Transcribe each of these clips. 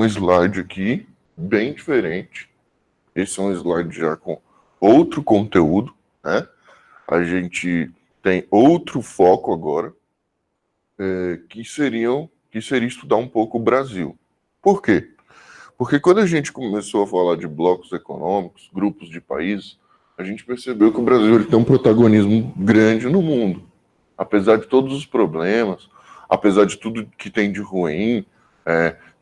um slide aqui, bem diferente. Esse é um slide já com outro conteúdo, né? A gente tem outro foco agora, que seria estudar um pouco o Brasil. Por quê? Porque quando a gente começou a falar de blocos econômicos, grupos de países, a gente percebeu que o Brasil ele tem um protagonismo grande no mundo. Apesar de todos os problemas, apesar de tudo que tem de ruim,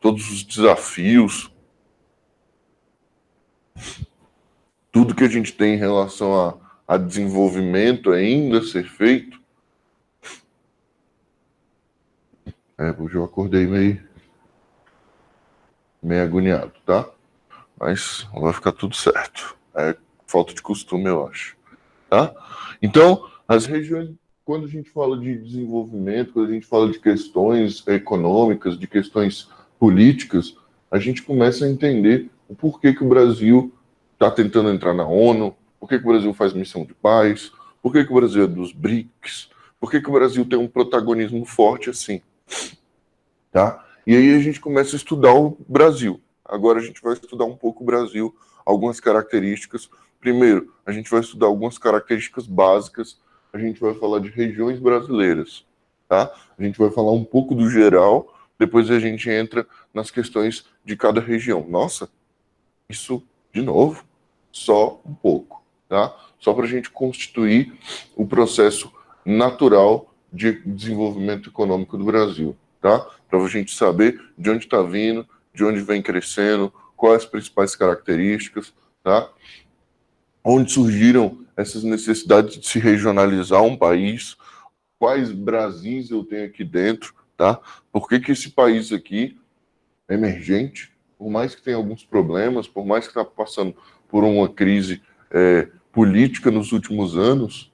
todos os desafios, tudo que a gente tem em relação a desenvolvimento ainda a ser feito. Hoje eu acordei meio agoniado, tá? Mas vai ficar tudo certo. É falta de costume, eu acho. Tá? Então, as regiões, quando a gente fala de desenvolvimento, quando a gente fala de questões econômicas, de questões políticas, a gente começa a entender o porquê que o Brasil está tentando entrar na ONU, por que o Brasil faz missão de paz, por que o Brasil é dos BRICS, por que o Brasil tem um protagonismo forte assim. Tá? E aí a gente começa a estudar o Brasil. Agora a gente vai estudar um pouco o Brasil, algumas características. Primeiro, a gente vai estudar algumas características básicas. A gente vai falar de regiões brasileiras, tá? A gente vai falar um pouco do geral, depois a gente entra nas questões de cada região. Nossa, isso, de novo, só um pouco, tá? Só para a gente constituir o processo natural de desenvolvimento econômico do Brasil, tá? Para a gente saber de onde está vindo, de onde vem crescendo, quais as principais características, tá? Onde surgiram essas necessidades de se regionalizar um país, quais Brasis eu tenho aqui dentro, tá? Por que esse país aqui é emergente, por mais que tenha alguns problemas, por mais que está passando por uma crise política nos últimos anos,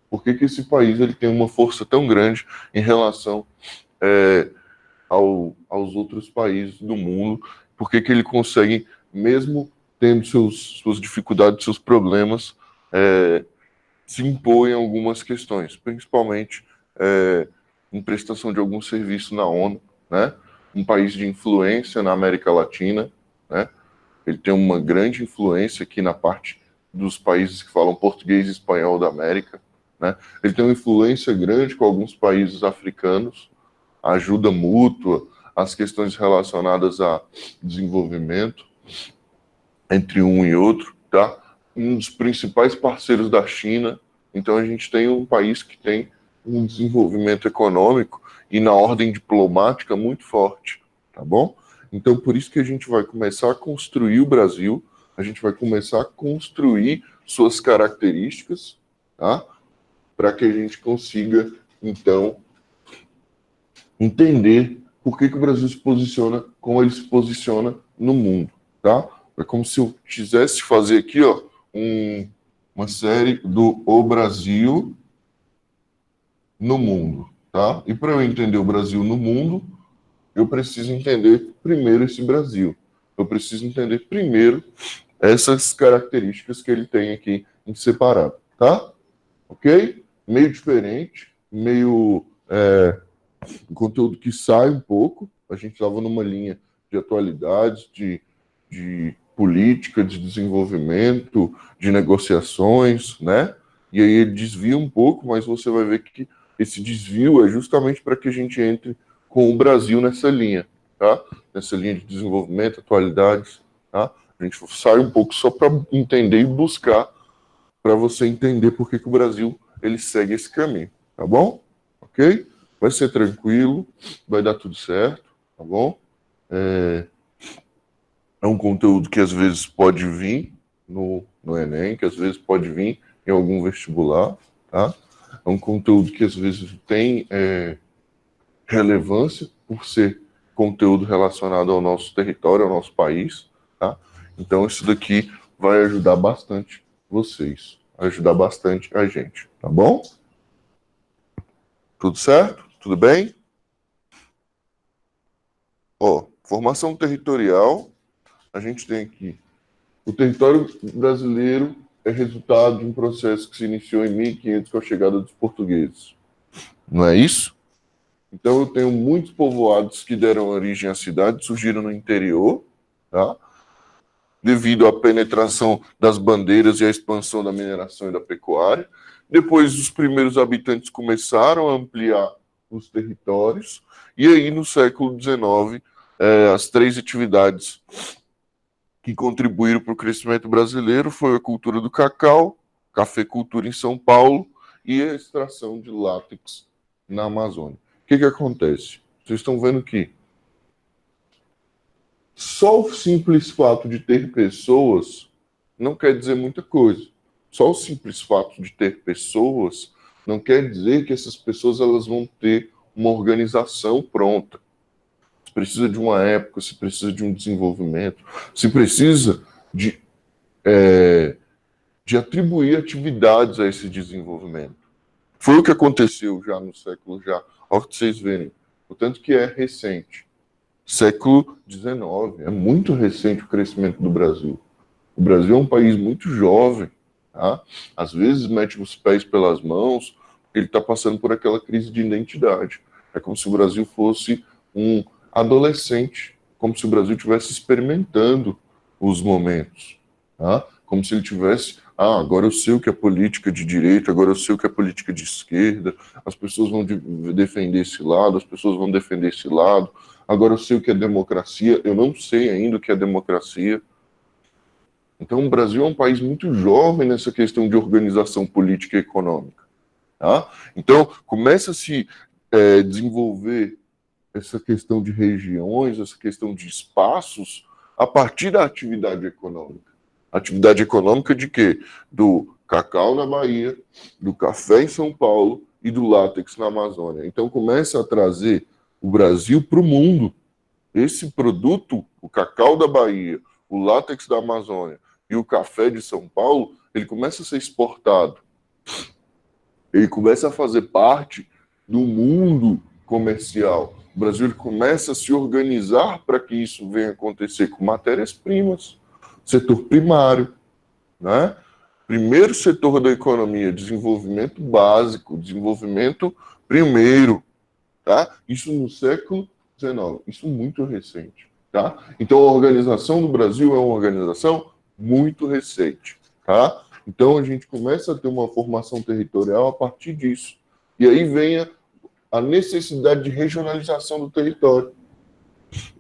por que esse país ele tem uma força tão grande em relação aos outros países do mundo? Por que ele consegue, mesmo tendo suas dificuldades, seus problemas, se impor em algumas questões, principalmente em prestação de algum serviço na ONU, né? Um país de influência na América Latina, né? Ele tem uma grande influência aqui na parte dos países que falam português e espanhol da América, né? Ele tem uma influência grande com alguns países africanos, ajuda mútua, as questões relacionadas a desenvolvimento entre um e outro, tá? Um dos principais parceiros da China. Então a gente tem um país que tem um desenvolvimento econômico e na ordem diplomática muito forte, tá bom? Então por isso que a gente vai começar a construir o Brasil, a gente vai começar a construir suas características, tá? Para que a gente consiga, então, entender por que o Brasil se posiciona como ele se posiciona no mundo, tá? É como se eu quisesse fazer aqui, ó, uma série do O Brasil no mundo, tá? E para eu entender o Brasil no mundo, eu preciso entender primeiro esse Brasil. Eu preciso entender primeiro essas características que ele tem aqui em separado, tá? Ok? Meio diferente, meio conteúdo que sai um pouco. A gente estava numa linha de atualidades, de política, de desenvolvimento, de negociações, né? E aí ele desvia um pouco, mas você vai ver que esse desvio é justamente para que a gente entre com o Brasil nessa linha, tá? Nessa linha de desenvolvimento, atualidades, tá? A gente sai um pouco só para entender e buscar para você entender por que o Brasil ele segue esse caminho, tá bom? Ok? Vai ser tranquilo, vai dar tudo certo, tá bom? É um conteúdo que às vezes pode vir no Enem, que às vezes pode vir em algum vestibular, tá? É um conteúdo que às vezes tem relevância por ser conteúdo relacionado ao nosso território, ao nosso país, tá? Então isso daqui vai ajudar bastante vocês, vai ajudar bastante a gente, tá bom? Tudo certo? Tudo bem? Ó, formação territorial, a gente tem aqui. O território brasileiro é resultado de um processo que se iniciou em 1500 com a chegada dos portugueses. Não é isso? Então, eu tenho muitos povoados que deram origem à cidade, surgiram no interior, tá? Devido à penetração das bandeiras e à expansão da mineração e da pecuária. Depois, os primeiros habitantes começaram a ampliar os territórios, e aí, no século XIX, as três atividades que contribuíram para o crescimento brasileiro foi a cultura do cacau, cafeicultura em São Paulo e a extração de látex na Amazônia. O que acontece? Vocês estão vendo que só o simples fato de ter pessoas não quer dizer muita coisa. Só o simples fato de ter pessoas não quer dizer que essas pessoas elas vão ter uma organização pronta. Se precisa de uma época, se precisa de um desenvolvimento, se precisa de atribuir atividades a esse desenvolvimento. Foi o que aconteceu já no século olha que vocês verem, portanto que é recente. Século XIX, é muito recente o crescimento do Brasil. O Brasil é um país muito jovem, tá? Às vezes mete os pés pelas mãos, porque ele está passando por aquela crise de identidade. É como se o Brasil fosse um adolescente, como se o Brasil estivesse experimentando os momentos, tá? Como se ele tivesse, agora eu sei o que é política de direita, agora eu sei o que é política de esquerda, as pessoas vão defender esse lado, as pessoas vão defender esse lado, agora eu sei o que é democracia, eu não sei ainda o que é democracia. Então, o Brasil é um país muito jovem nessa questão de organização política e econômica. Tá? Então, começa a se desenvolver essa questão de regiões, essa questão de espaços, a partir da atividade econômica. Atividade econômica de quê? Do cacau na Bahia, do café em São Paulo e do látex na Amazônia. Então, começa a trazer o Brasil para o mundo. Esse produto, o cacau da Bahia, o látex da Amazônia e o café de São Paulo, ele começa a ser exportado. Ele começa a fazer parte do mundo comercial. O Brasil começa a se organizar para que isso venha acontecer com matérias-primas, setor primário, né? Primeiro setor da economia, desenvolvimento básico, desenvolvimento primeiro, tá? Isso no século XIX, isso muito recente, tá? Então a organização do Brasil é uma organização muito recente, tá? Então a gente começa a ter uma formação territorial a partir disso. E aí vem a necessidade de regionalização do território.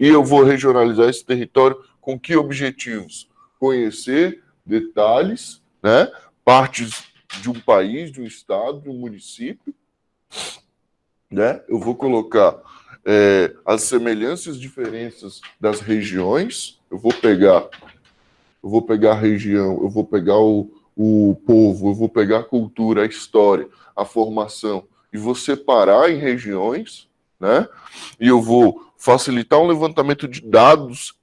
E eu vou regionalizar esse território com que objetivos? Conhecer detalhes, né? Partes de um país, de um estado, de um município, né? Eu vou colocar as semelhanças e diferenças das regiões. Eu vou pegar a região, eu vou pegar o povo, eu vou pegar a cultura, a história, a formação, e vou separar em regiões, né? E eu vou facilitar um levantamento de dados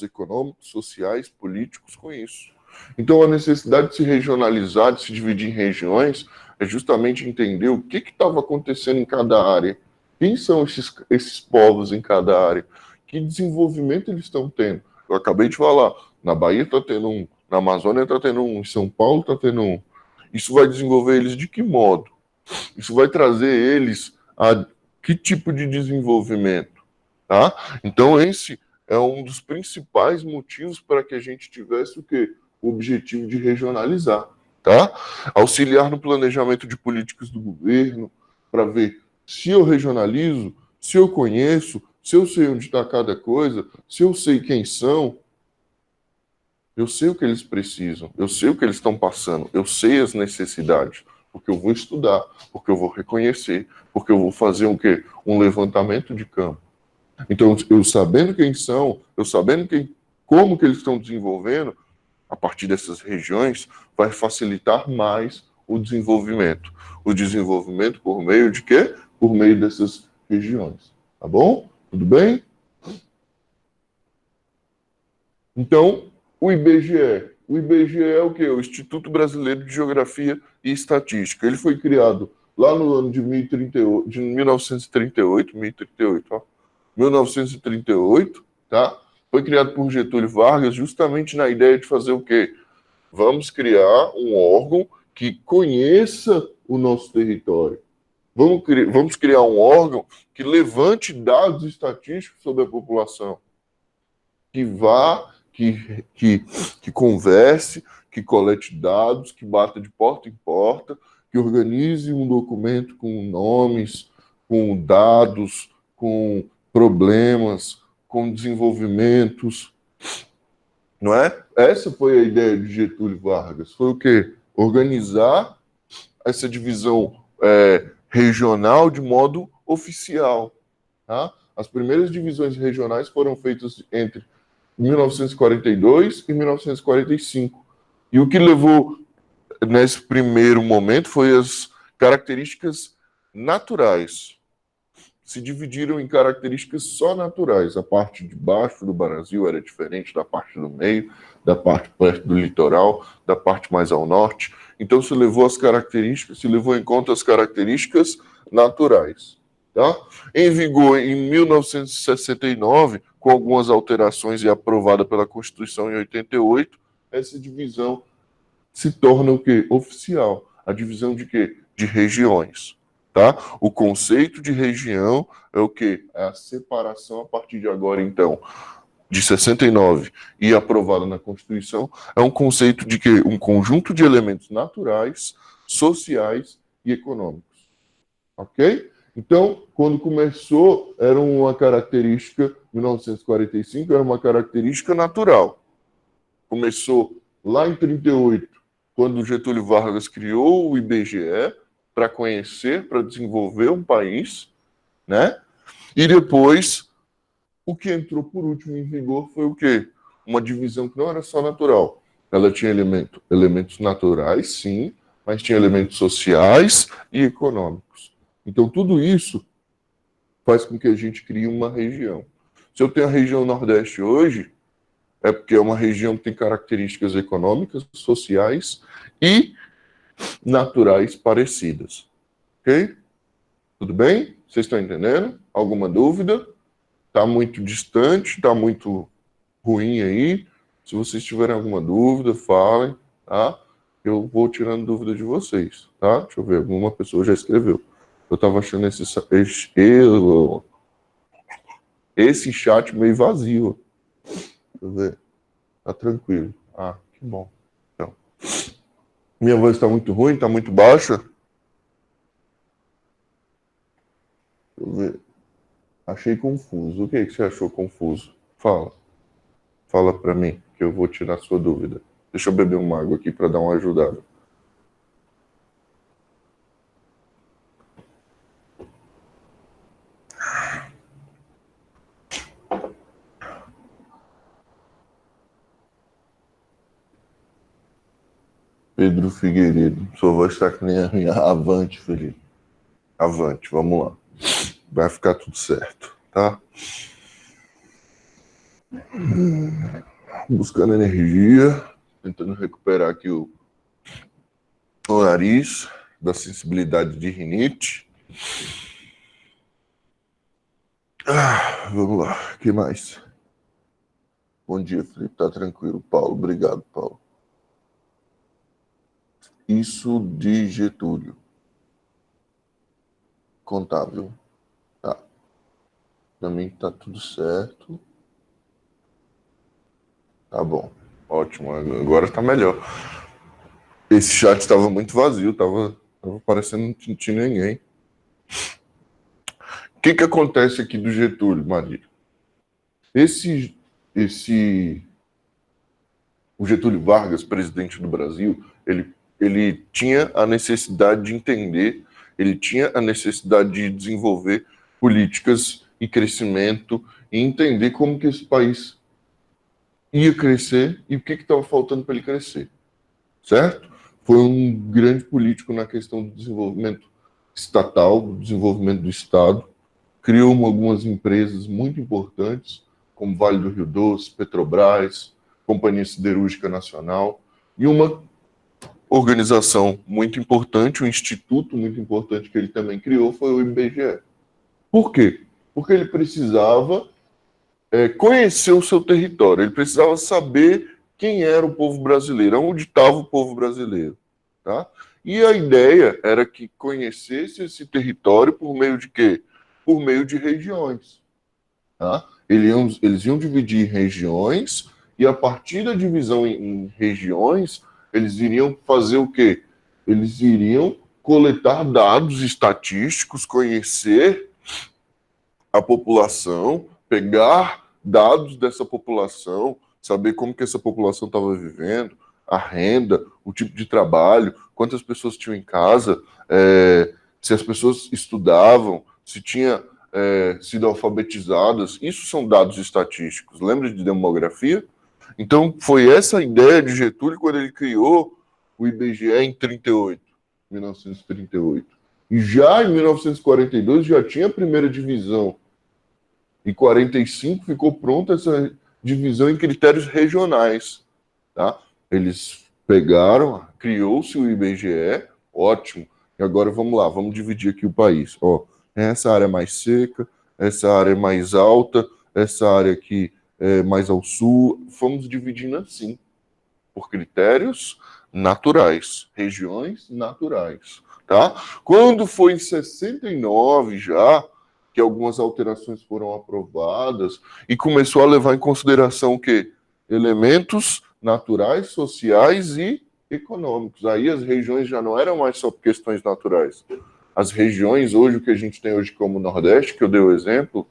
econômicos, sociais, políticos com isso. Então, a necessidade de se regionalizar, de se dividir em regiões, é justamente entender o que estava acontecendo em cada área, quem são esses povos em cada área, que desenvolvimento eles estão tendo. Eu acabei de falar, na Bahia está tendo um, na Amazônia está tendo um, em São Paulo está tendo um. Isso vai desenvolver eles de que modo? Isso vai trazer eles a que tipo de desenvolvimento? Tá? Então, esse é um dos principais motivos para que a gente tivesse o quê? O objetivo de regionalizar. Tá? Auxiliar no planejamento de políticas do governo, para ver se eu regionalizo, se eu conheço, se eu sei onde está cada coisa, se eu sei quem são, eu sei o que eles precisam, eu sei o que eles estão passando, eu sei as necessidades, porque eu vou estudar, porque eu vou reconhecer, porque eu vou fazer o quê? Um levantamento de campo. Então, eu sabendo quem são, eu sabendo como que eles estão desenvolvendo, a partir dessas regiões, vai facilitar mais o desenvolvimento. O desenvolvimento por meio de quê? Por meio dessas regiões. Tá bom? Tudo bem? Então, o IBGE. O IBGE é o quê? O Instituto Brasileiro de Geografia e Estatística. Ele foi criado lá no ano de 1938, 1938, tá? Foi criado por Getúlio Vargas justamente na ideia de fazer o quê? Vamos criar um órgão que conheça o nosso território, Vamos criar um órgão que levante dados estatísticos sobre a população, que vá, que converse, que colete dados, que bata de porta em porta, que organize um documento com nomes, com dados, com problemas, com desenvolvimentos, não é? Essa foi a ideia de Getúlio Vargas. Foi o quê? Organizar essa divisão regional de modo oficial. Tá? As primeiras divisões regionais foram feitas entre 1942 e 1945. E o que levou nesse primeiro momento foi as características naturais. Se dividiram em características só naturais. A parte de baixo do Brasil era diferente da parte do meio, da parte perto do litoral, da parte mais ao norte. Então se levou em conta as características naturais. Tá? Em vigor em 1969, com algumas alterações e aprovada pela Constituição em 88, essa divisão se torna o quê? Oficial. A divisão de quê? De regiões. Tá? O conceito de região é o quê? É a separação a partir de agora, então, de 69 e aprovada na Constituição, é um conceito de quê? Um conjunto de elementos naturais, sociais e econômicos. Ok? Então, quando começou, era uma característica, 1945, era uma característica natural. Começou lá em 38, quando Getúlio Vargas criou o IBGE para conhecer, para desenvolver um país, né? E depois, o que entrou por último em vigor foi o quê? Uma divisão que não era só natural. Ela tinha elementos naturais, sim, mas tinha elementos sociais e econômicos. Então, tudo isso faz com que a gente crie uma região. Se eu tenho a região Nordeste hoje, é porque é uma região que tem características econômicas, sociais e naturais parecidas. Ok? Tudo bem? Vocês estão entendendo? Alguma dúvida? Está muito distante? Está muito ruim aí? Se vocês tiverem alguma dúvida, falem, tá? Eu vou tirando dúvida de vocês, tá? Deixa eu ver, alguma pessoa já escreveu. Eu estava achando esse chat meio vazio. Deixa eu ver. Tá tranquilo. Ah, que bom. Então, minha voz está muito ruim, está muito baixa. Deixa eu ver. Achei confuso. O que você achou confuso? Fala. Fala para mim, que eu vou tirar sua dúvida. Deixa eu beber uma água aqui para dar uma ajudada. Pedro Figueiredo, sua voz está que nem a minha. Avante, Felipe. Avante, vamos lá. Vai ficar tudo certo, tá? Buscando energia, tentando recuperar aqui o nariz da sensibilidade de rinite. Vamos lá, o que mais? Bom dia, Felipe. Tá tranquilo, Paulo. Obrigado, Paulo. Isso de Getúlio. Contábil. Tá. Pra mim tá tudo certo. Tá bom. Ótimo. Agora tá melhor. Esse chat estava muito vazio, tava parecendo que não tinha ninguém. O que acontece aqui do Getúlio, Maria? O Getúlio Vargas, presidente do Brasil, ele tinha a necessidade de entender, ele tinha a necessidade de desenvolver políticas e crescimento e entender como que esse país ia crescer e o que estava faltando para ele crescer, certo? Foi um grande político na questão do desenvolvimento estatal, do desenvolvimento do Estado, criou algumas empresas muito importantes, como Vale do Rio Doce, Petrobras, Companhia Siderúrgica Nacional, e uma organização muito importante, um instituto muito importante que ele também criou foi o IBGE. Por quê? Porque ele precisava conhecer o seu território, ele precisava saber quem era o povo brasileiro, onde estava o povo brasileiro. Tá? E a ideia era que conhecesse esse território por meio de quê? Por meio de regiões. Tá? Eles iam dividir em regiões, e a partir da divisão em regiões, eles iriam fazer o quê? Eles iriam coletar dados estatísticos, conhecer a população, pegar dados dessa população, saber como que essa população estava vivendo, a renda, o tipo de trabalho, quantas pessoas tinham em casa, se as pessoas estudavam, se tinha sido alfabetizadas. Isso são dados estatísticos. Lembra de demografia? Então, foi essa a ideia de Getúlio quando ele criou o IBGE em 1938. E já em 1942 já tinha a primeira divisão. Em 45 ficou pronta essa divisão em critérios regionais. Tá? Eles pegaram, criou-se o IBGE, ótimo. E agora vamos lá, vamos dividir aqui o país. Ó, essa área mais seca, essa área mais alta, essa área aqui mais ao sul. Fomos dividindo assim, por critérios naturais, regiões naturais. Tá? Quando foi em 69 já, que algumas alterações foram aprovadas e começou a levar em consideração o quê? Elementos naturais, sociais e econômicos. Aí as regiões já não eram mais só questões naturais. As regiões hoje, o que a gente tem hoje como Nordeste, que eu dei o exemplo,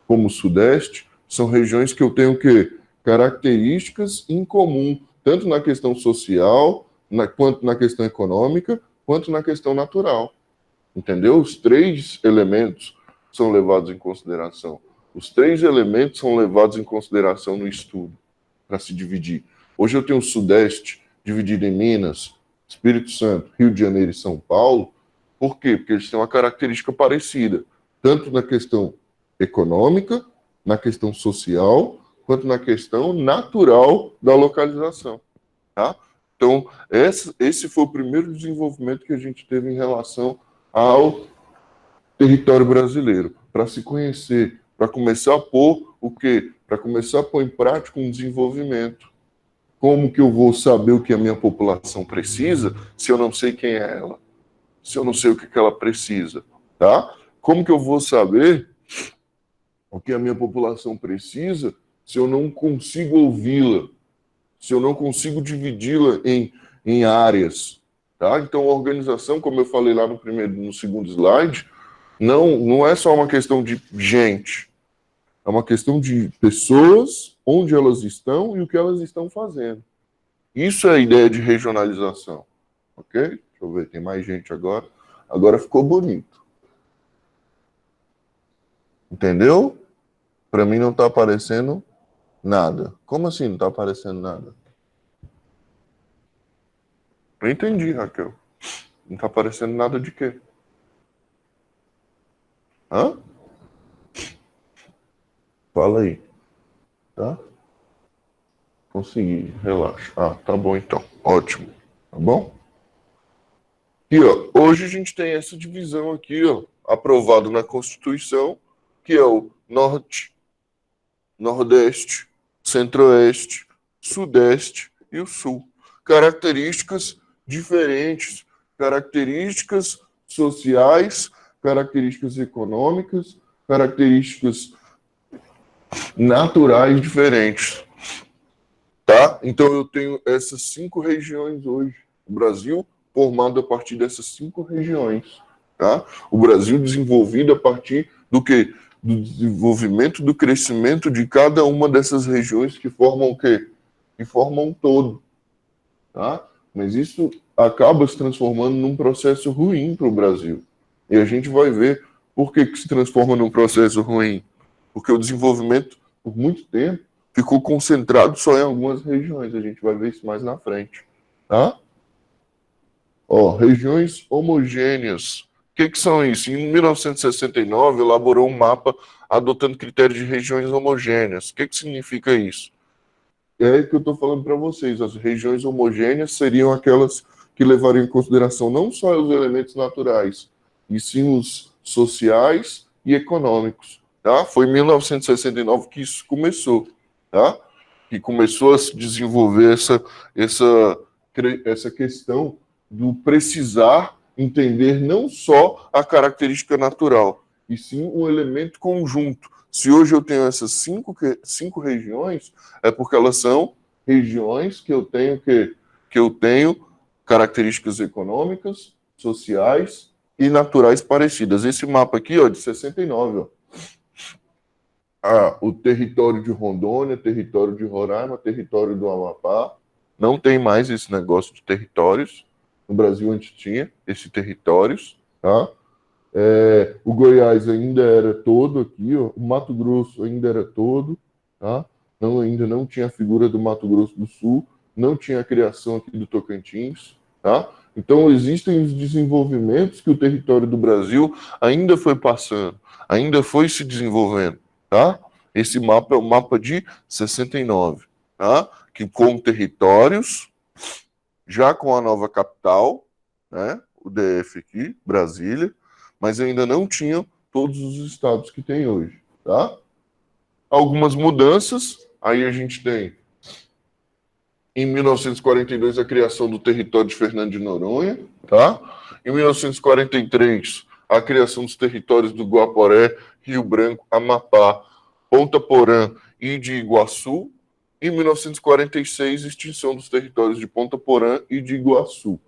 como Sudeste, são regiões que eu tenho o quê? Características em comum, tanto na questão social, quanto na questão econômica, quanto na questão natural. Entendeu? Os três elementos são levados em consideração. Os três elementos são levados em consideração no estudo, para se dividir. Hoje eu tenho o Sudeste dividido em Minas, Espírito Santo, Rio de Janeiro e São Paulo. Por quê? Porque eles têm uma característica parecida, tanto na questão econômica, na questão social, quanto na questão natural da localização. Tá? Então, esse foi o primeiro desenvolvimento que a gente teve em relação ao território brasileiro, para se conhecer, para começar a pôr o quê? Para começar a pôr em prática um desenvolvimento. Como que eu vou saber o que a minha população precisa se eu não sei quem é ela? Se eu não sei o que ela precisa, tá? Como que eu vou saber o que a minha população precisa se eu não consigo ouvi-la? Se eu não consigo dividi-la em áreas, tá? Então, a organização, como eu falei lá no segundo slide, não é só uma questão de gente, é uma questão de pessoas, onde elas estão e o que elas estão fazendo. Isso é a ideia de regionalização, ok? Deixa eu ver, tem mais gente agora. Agora ficou bonito. Entendeu? Para mim não está aparecendo nada. Como assim não está aparecendo nada? Eu entendi, Raquel. Não está aparecendo nada de quê? Hã? Fala aí, tá? Consegui, relaxa. Ah, tá bom então. Ótimo. Tá bom? E ó, hoje a gente tem essa divisão aqui, ó, aprovado na Constituição, que é o Norte, Nordeste, Centro-Oeste, Sudeste e o Sul. Características diferentes, características sociais, características econômicas, características naturais diferentes. Tá? Então eu tenho essas 5 regiões hoje. O Brasil formado a partir dessas 5 regiões. Tá? O Brasil desenvolvido a partir do quê? Do desenvolvimento, do crescimento de cada uma dessas regiões que formam o quê? Que formam um todo. Tá? Mas isso acaba se transformando num processo ruim para o Brasil. E a gente vai ver por que se transforma num processo ruim. Porque o desenvolvimento, por muito tempo, ficou concentrado só em algumas regiões. A gente vai ver isso mais na frente. Tá? Ó, regiões homogêneas. O que são isso? Em 1969, elaborou um mapa adotando critérios de regiões homogêneas. O que significa isso? É que eu estou falando para vocês. As regiões homogêneas seriam aquelas que levariam em consideração não só os elementos naturais, e sim os sociais e econômicos. Tá? Foi em 1969 que isso começou. Tá? Que começou a se desenvolver essa questão do precisar entender não só a característica natural, e sim um elemento conjunto. Se hoje eu tenho essas cinco regiões, é porque elas são regiões que eu tenho características econômicas, sociais e naturais parecidas. Esse mapa aqui, ó, de 69, ó. O território de Rondônia, território de Roraima, território do Amapá. Não tem mais esse negócio de territórios. No Brasil antes tinha esse territórios, tá? O Goiás ainda era todo aqui, ó. O Mato Grosso ainda era todo, tá? Ainda não tinha a figura do Mato Grosso do Sul, não tinha a criação aqui do Tocantins, tá? Então existem os desenvolvimentos que o território do Brasil ainda foi passando, ainda foi se desenvolvendo, tá? Esse mapa é o mapa de 69, tá? Que com territórios, já com a nova capital, né? O DF aqui, Brasília, mas ainda não tinham todos os estados que tem hoje, tá? Algumas mudanças, aí a gente tem, em 1942, a criação do território de Fernando de Noronha, tá? Em 1943, a criação dos territórios do Guaporé, Rio Branco, Amapá, Ponta Porã e de Iguaçu. Em 1946, extinção dos territórios de Ponta Porã e de Iguaçu.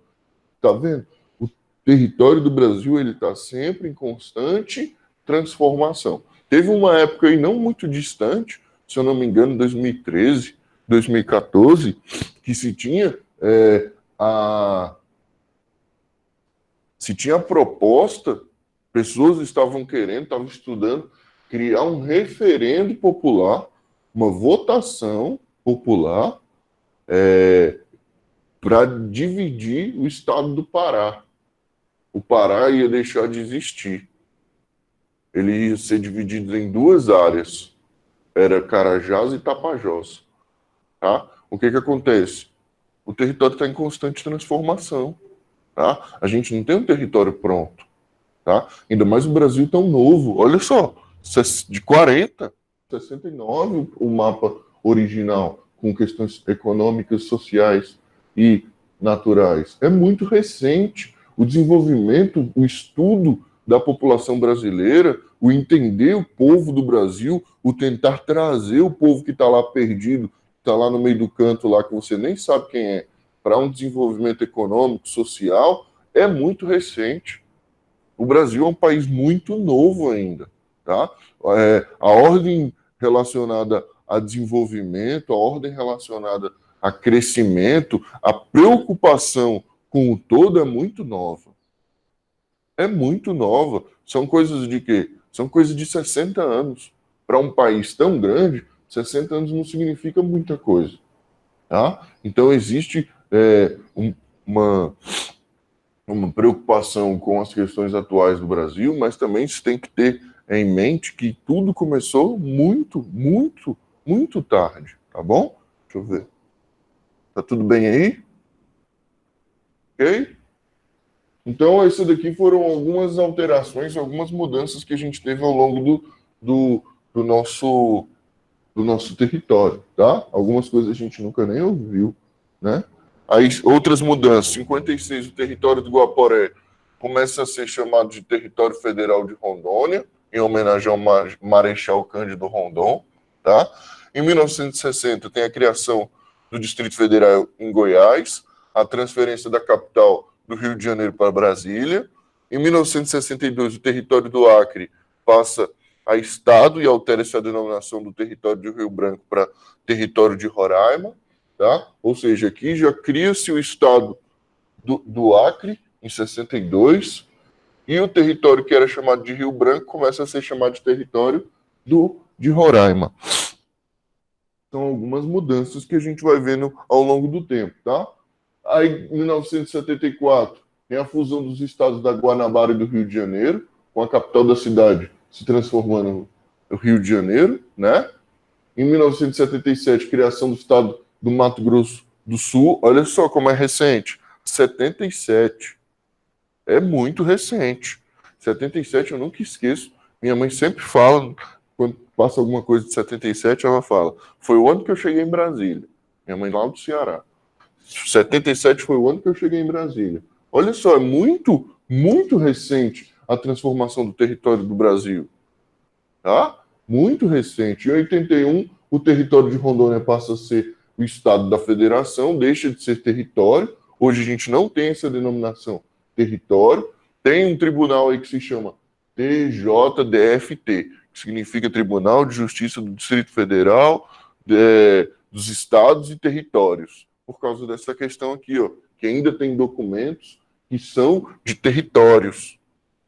Tá vendo? O território do Brasil ele está sempre em constante transformação. Teve uma época aí não muito distante, se eu não me engano, 2013, 2014, que se tinha a proposta, pessoas estavam querendo, estavam estudando, criar um referendo popular, uma votação popular para dividir o estado do Pará. O Pará ia deixar de existir. Ele ia ser dividido em duas áreas. Era Carajás e Tapajós. Tá? O que acontece? O território está em constante transformação. Tá? A gente não tem um território pronto. Tá? Ainda mais o Brasil tão novo. Olha só, de 40, 69 o mapa original, com questões econômicas, sociais e naturais. É muito recente. O desenvolvimento, o estudo da população brasileira, o entender o povo do Brasil, o tentar trazer o povo que está lá perdido, está lá no meio do canto, lá que você nem sabe quem é, para um desenvolvimento econômico, social, é muito recente. O Brasil é um país muito novo ainda, tá? A ordem relacionada a desenvolvimento, a ordem relacionada a crescimento, a preocupação com o todo é muito nova. É muito nova. São coisas de quê? São coisas de 60 anos. Para um país tão grande, 60 anos não significa muita coisa, tá? Então existe uma preocupação com as questões atuais do Brasil, mas também se tem que ter em mente que tudo começou muito, muito, muito tarde, tá bom? Deixa eu ver. Tá tudo bem aí? Ok? Então, isso daqui foram algumas alterações, algumas mudanças que a gente teve ao longo do nosso território, tá? Algumas coisas a gente nunca nem ouviu, né? Aí, outras mudanças. 56, o território do Guaporé começa a ser chamado de Território Federal de Rondônia, em homenagem ao Marechal Cândido Rondon, tá? Em 1960, tem a criação do Distrito Federal em Goiás, a transferência da capital do Rio de Janeiro para Brasília. Em 1962, o território do Acre passa a Estado e altera-se a denominação do território de Rio Branco para território de Roraima, tá? Ou seja, aqui já cria-se o Estado do Acre, em 62, e o território que era chamado de Rio Branco começa a ser chamado de território de Roraima. São algumas mudanças que a gente vai vendo ao longo do tempo, tá? Aí, em 1974, tem a fusão dos estados da Guanabara e do Rio de Janeiro, com a capital da cidade se transformando no Rio de Janeiro, né? Em 1977, criação do estado do Mato Grosso do Sul. Olha só como é recente. 77. É muito recente. 77 eu nunca esqueço. Minha mãe sempre fala, quando passa alguma coisa de 77, ela fala: foi o ano que eu cheguei em Brasília. Minha mãe lá do Ceará. 77 foi o ano que eu cheguei em Brasília. Olha só, é muito, muito recente a transformação do território do Brasil. Tá? Muito recente. Em 81, o território de Rondônia passa a ser o estado da federação, deixa de ser território. Hoje a gente não tem essa denominação território. Tem um tribunal aí que se chama TJDFT, que significa Tribunal de Justiça do Distrito Federal, dos estados e territórios. Por causa dessa questão aqui, ó, que ainda tem documentos que são de territórios.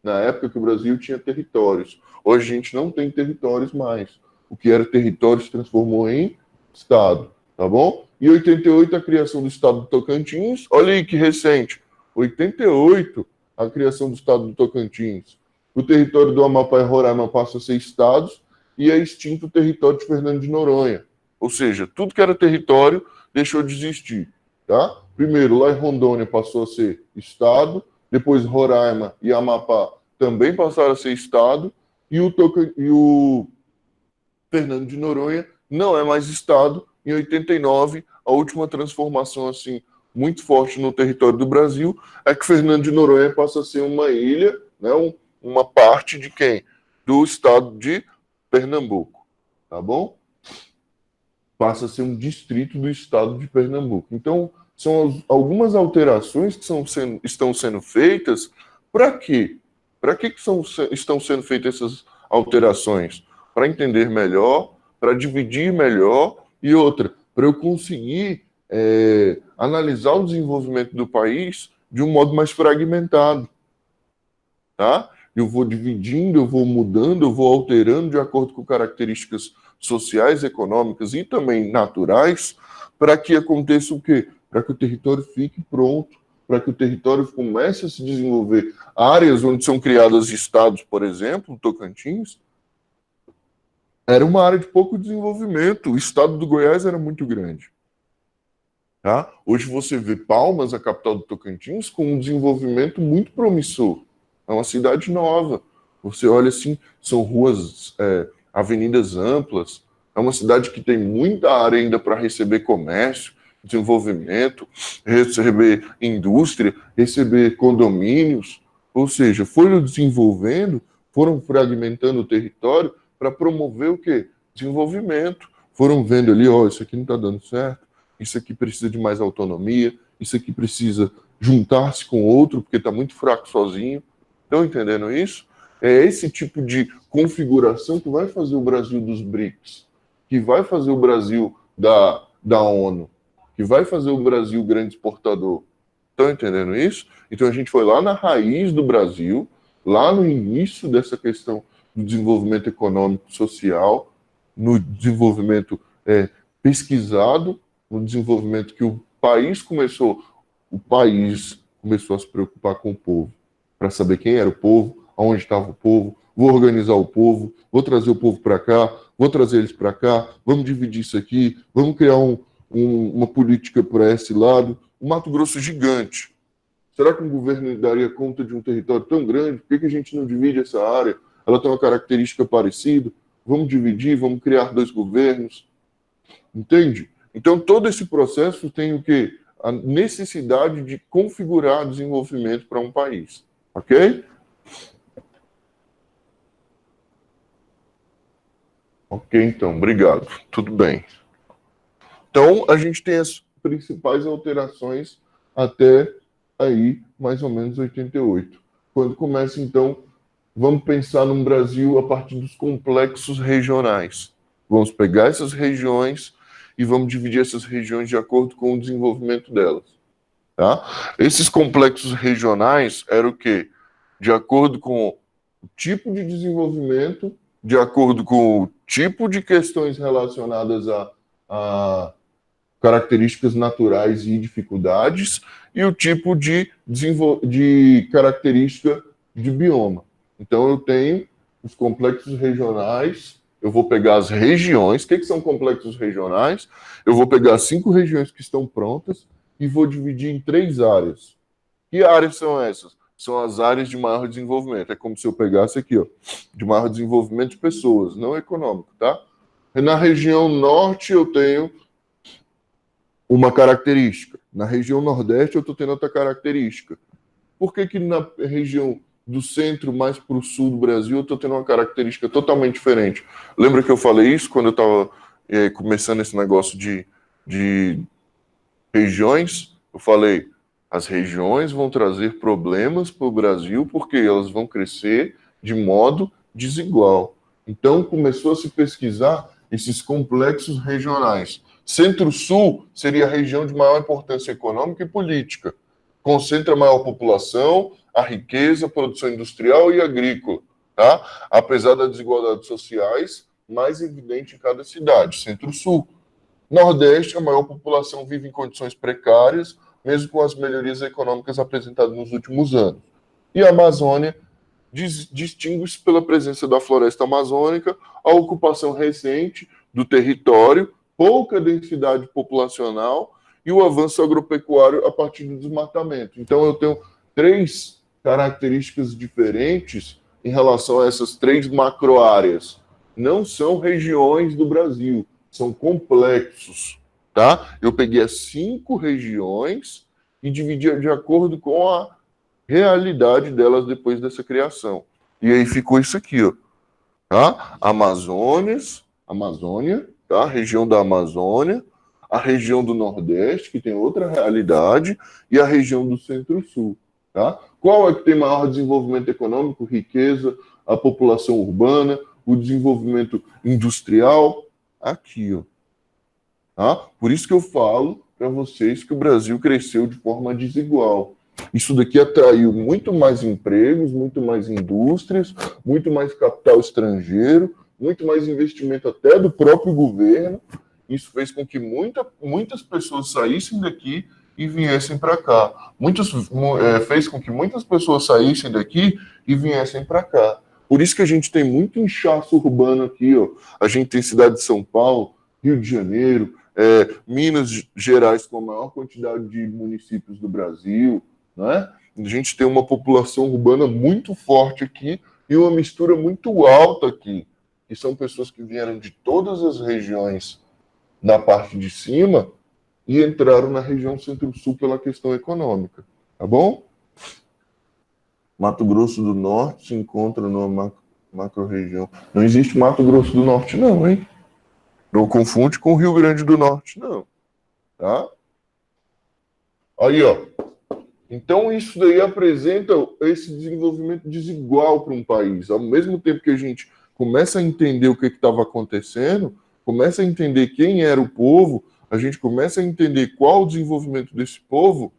Na época que o Brasil tinha territórios. Hoje a gente não tem territórios mais. O que era território se transformou em estado, tá bom? E 88 a criação do estado do Tocantins. Olha aí que recente. 88 a criação do estado do Tocantins. O território do Amapá e Roraima passa a ser estados e é extinto o território de Fernando de Noronha. Ou seja, tudo que era território deixou de existir, tá? Primeiro, lá em Rondônia passou a ser estado, depois Roraima e Amapá também passaram a ser estado, e o Fernando de Noronha não é mais estado. Em 89, a última transformação assim muito forte no território do Brasil é que Fernando de Noronha passa a ser uma ilha, né, uma parte de quem? Do estado de Pernambuco, tá bom? Passa a ser um distrito do estado de Pernambuco. Então, são algumas alterações que estão sendo feitas. Para quê? Para que estão sendo feitas essas alterações? Para entender melhor, para dividir melhor e outra, para eu conseguir analisar o desenvolvimento do país de um modo mais fragmentado. Tá? Eu vou dividindo, eu vou mudando, eu vou alterando de acordo com características sociais, econômicas e também naturais, para que aconteça o quê? Para que o território fique pronto, para que o território comece a se desenvolver. Áreas onde são criadas estados, por exemplo, Tocantins, era uma área de pouco desenvolvimento. O estado do Goiás era muito grande. Tá? Hoje você vê Palmas, a capital do Tocantins, com um desenvolvimento muito promissor. É uma cidade nova. Você olha assim, são ruas, avenidas amplas. É uma cidade que tem muita área ainda para receber comércio, desenvolvimento, receber indústria, receber condomínios. Ou seja, foram desenvolvendo, foram fragmentando o território para promover o quê? Desenvolvimento. Foram vendo ali, ó, isso aqui não está dando certo, isso aqui precisa de mais autonomia, isso aqui precisa juntar-se com outro, porque está muito fraco sozinho. Estão entendendo isso? É esse tipo de configuração que vai fazer o Brasil dos BRICS, que vai fazer o Brasil da ONU, que vai fazer o Brasil grande exportador. Estão entendendo isso? Então a gente foi lá na raiz do Brasil, lá no início dessa questão do desenvolvimento econômico, social, no desenvolvimento pesquisado, no desenvolvimento que o país começou a se preocupar com o povo, para saber quem era o povo, aonde estava o povo, vou organizar o povo, vou trazer o povo para cá, vou trazer eles para cá, vamos dividir isso aqui, vamos criar uma política para esse lado. O Mato Grosso é gigante. Será que um governo daria conta de um território tão grande? Por que a gente não divide essa área? Ela tem uma característica parecida. Vamos dividir, vamos criar 2 governos. Entende? Então, todo esse processo tem o quê? A necessidade de configurar desenvolvimento para um país. Ok? Ok, então, obrigado. Tudo bem. Então, a gente tem as principais alterações até aí, mais ou menos 88. Quando começa, então, vamos pensar num Brasil a partir dos complexos regionais. Vamos pegar essas regiões e vamos dividir essas regiões de acordo com o desenvolvimento delas. Tá? Esses complexos regionais eram o quê? De acordo com o tipo de desenvolvimento, de acordo com o tipo de questões relacionadas a características naturais e dificuldades, e o tipo de característica de bioma. Então, eu tenho os complexos regionais, eu vou pegar as regiões. O que são complexos regionais? Eu vou pegar 5 regiões que estão prontas e vou dividir em 3 áreas. Que áreas são essas? São as áreas de maior desenvolvimento. É como se eu pegasse aqui, ó, de maior desenvolvimento de pessoas, não econômico, tá? Na região norte eu tenho uma característica. Na região Nordeste eu estou tendo outra característica. Por que na região do centro, mais para o sul do Brasil, eu estou tendo uma característica totalmente diferente? Lembra que eu falei isso quando eu estava começando esse negócio de regiões? Eu falei, as regiões vão trazer problemas para o Brasil porque elas vão crescer de modo desigual. Então começou a se pesquisar esses complexos regionais. Centro-Sul seria a região de maior importância econômica e política. Concentra a maior população, a riqueza, a produção industrial e agrícola, tá? Apesar das desigualdades sociais mais evidente em cada cidade. Centro-Sul. Nordeste, a maior população vive em condições precárias, mesmo com as melhorias econômicas apresentadas nos últimos anos. E a Amazônia distingue-se pela presença da floresta amazônica, a ocupação recente do território, pouca densidade populacional e o avanço agropecuário a partir do desmatamento. Então, eu tenho 3 características diferentes em relação a essas 3 macroáreas. Não são regiões do Brasil, são complexos, tá? Eu peguei as 5 regiões e dividi de acordo com a realidade delas depois dessa criação. E aí ficou isso aqui, ó, tá? Amazônia, tá? Região da Amazônia, a região do Nordeste, que tem outra realidade, e a região do Centro-Sul, tá? Qual é que tem maior desenvolvimento econômico, riqueza, a população urbana, o desenvolvimento industrial? Aqui, ó. Tá? Por isso que eu falo para vocês que o Brasil cresceu de forma desigual. Isso daqui atraiu muito mais empregos, muito mais indústrias, muito mais capital estrangeiro, muito mais investimento até do próprio governo. Isso fez com que muitas pessoas saíssem daqui e viessem para cá. Fez com que muitas pessoas saíssem daqui e viessem para cá. Por isso que a gente tem muito inchaço urbano aqui, ó. A gente tem cidade de São Paulo, Rio de Janeiro, Minas Gerais com a maior quantidade de municípios do Brasil, né? A gente tem uma população urbana muito forte aqui e uma mistura muito alta aqui, que são pessoas que vieram de todas as regiões na parte de cima e entraram na região Centro-Sul pela questão econômica, tá bom? Mato Grosso do Norte se encontra numa macro-região. Não existe Mato Grosso do Norte, não, hein? Não confunde com o Rio Grande do Norte, não. Tá? Aí, ó. Então, isso daí apresenta esse desenvolvimento desigual para um país. Ao mesmo tempo que a gente começa a entender o que estava acontecendo, começa a entender quem era o povo, a gente começa a entender qual o desenvolvimento desse povo,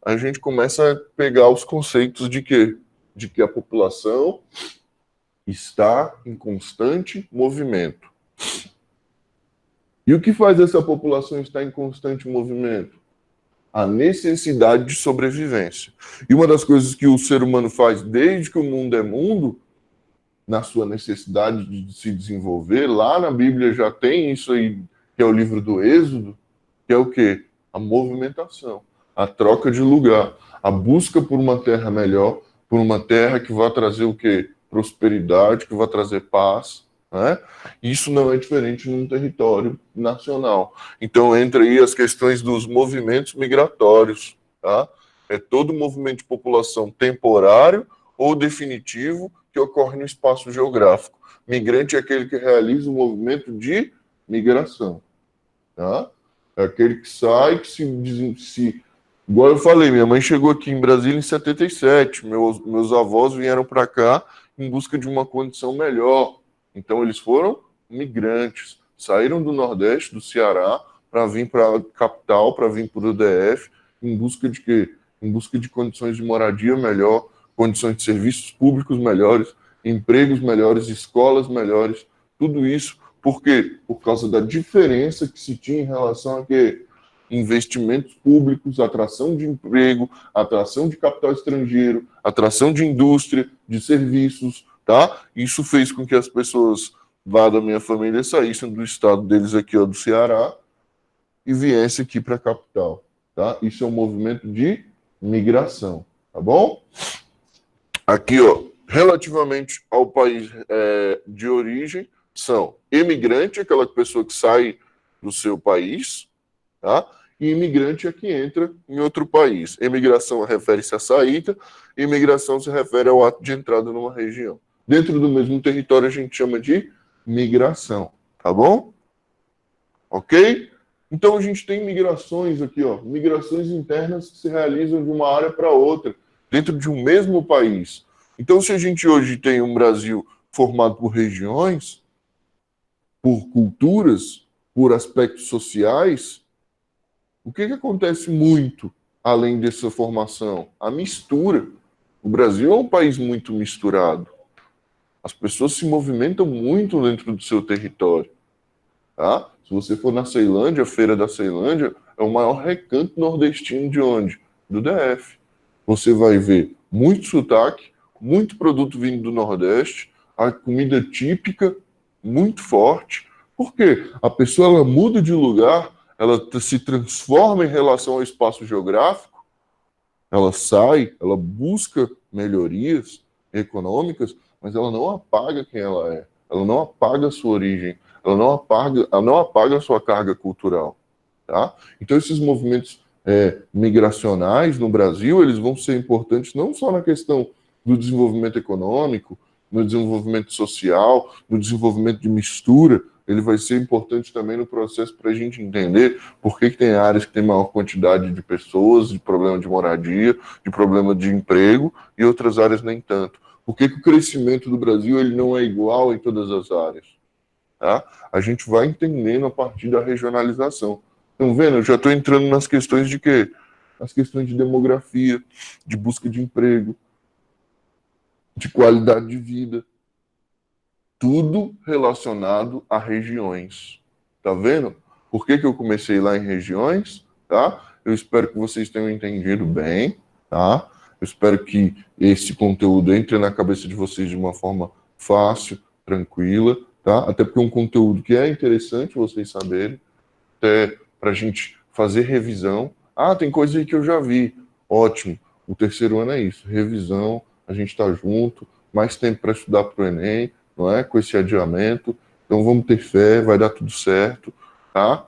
a gente começa a pegar os conceitos de que a população está em constante movimento. E o que faz essa população estar em constante movimento? A necessidade de sobrevivência. E uma das coisas que o ser humano faz desde que o mundo é mundo, na sua necessidade de se desenvolver, lá na Bíblia já tem isso aí, que é o livro do Êxodo, que é o quê? A movimentação, a troca de lugar, a busca por uma terra melhor, por uma terra que vai trazer o quê? Prosperidade, que vai trazer paz, né? Isso não é diferente num território nacional. Então entra aí as questões dos movimentos migratórios, tá? É todo movimento de população temporário ou definitivo que ocorre no espaço geográfico. Migrante é aquele que realiza o movimento de migração, tá? É aquele que sai, que se igual eu falei, minha mãe chegou aqui em Brasília em 77, meus avós vieram para cá em busca de uma condição melhor. Então, eles foram migrantes, saíram do Nordeste, do Ceará, para vir para a capital, para vir para o DF, em busca de quê? Em busca de condições de moradia melhor, condições de serviços públicos melhores, empregos melhores, escolas melhores, tudo isso. Por quê? Por causa da diferença que se tinha em relação a quê? Investimentos públicos, atração de emprego, atração de capital estrangeiro, atração de indústria, de serviços, tá? Isso fez com que as pessoas lá da minha família saíssem do estado deles aqui, ó, do Ceará, e viessem aqui para a capital, tá? Isso é um movimento de migração, tá bom? Aqui, ó, relativamente ao país de origem, são imigrante, aquela pessoa que sai do seu país, tá? e imigrante é que entra em outro país. Imigração refere-se à saída, e imigração se refere ao ato de entrada numa região. Dentro do mesmo território a gente chama de migração, tá bom? Ok? Então a gente tem migrações aqui, ó, migrações internas que se realizam de uma área para outra, dentro de um mesmo país. Então, se a gente hoje tem um Brasil formado por regiões, por culturas, por aspectos sociais, o que acontece muito além dessa formação? A mistura. O Brasil é um país muito misturado. As pessoas se movimentam muito dentro do seu território. Tá? Se você for na Ceilândia, a Feira da Ceilândia é o maior recanto nordestino de onde? Do DF. Você vai ver muito sotaque, muito produto vindo do Nordeste, a comida típica muito forte. Por quê? A pessoa ela muda de lugar, ela se transforma em relação ao espaço geográfico, ela sai, ela busca melhorias econômicas, mas ela não apaga quem ela é, ela não apaga a sua origem, ela não apaga a sua carga cultural. Tá? Então, esses movimentos migracionais no Brasil, eles vão ser importantes não só na questão do desenvolvimento econômico, no desenvolvimento social, no desenvolvimento de mistura, ele vai ser importante também no processo para a gente entender por que tem áreas que têm maior quantidade de pessoas, de problema de moradia, de problema de emprego, e outras áreas nem tanto. Por que o crescimento do Brasil ele não é igual em todas as áreas? Tá? A gente vai entendendo a partir da regionalização. Estão vendo? Eu já estou entrando nas questões de quê? As questões de demografia, de busca de emprego, de qualidade de vida. Tudo relacionado a regiões. Tá vendo? Por que eu comecei lá em regiões? Tá? Eu espero que vocês tenham entendido bem. Tá? Eu espero que esse conteúdo entre na cabeça de vocês de uma forma fácil, tranquila. Tá? Até porque é um conteúdo que é interessante vocês saberem. Até para a gente fazer revisão. Ah, tem coisa aí que eu já vi. Ótimo. O terceiro ano é isso. Revisão, a gente está junto, mais tempo para estudar para o Enem, não é? Com esse adiamento. Então vamos ter fé, vai dar tudo certo. Tá?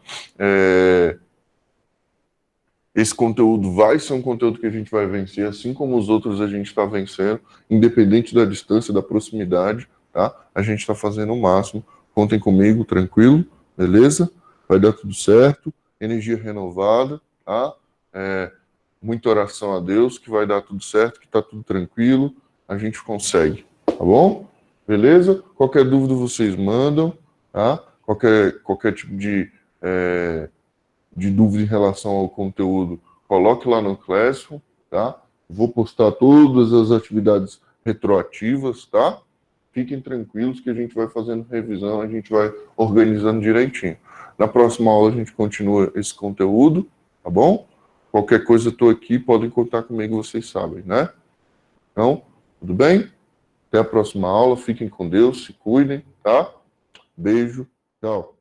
Esse conteúdo vai ser um conteúdo que a gente vai vencer, assim como os outros a gente está vencendo, independente da distância, da proximidade. Tá? A gente está fazendo o máximo. Contem comigo, tranquilo, beleza? Vai dar tudo certo, energia renovada, tá? Muita oração a Deus, que vai dar tudo certo, que tá tudo tranquilo, a gente consegue, tá bom? Beleza? Qualquer dúvida vocês mandam, tá? Qualquer tipo de dúvida em relação ao conteúdo, coloque lá no Classroom, tá? Vou postar todas as atividades retroativas, tá? Fiquem tranquilos que a gente vai fazendo revisão, a gente vai organizando direitinho. Na próxima aula a gente continua esse conteúdo, tá bom? Qualquer coisa eu estou aqui, podem contar comigo, vocês sabem, né? Então, tudo bem? Até a próxima aula, fiquem com Deus, se cuidem, tá? Beijo, tchau.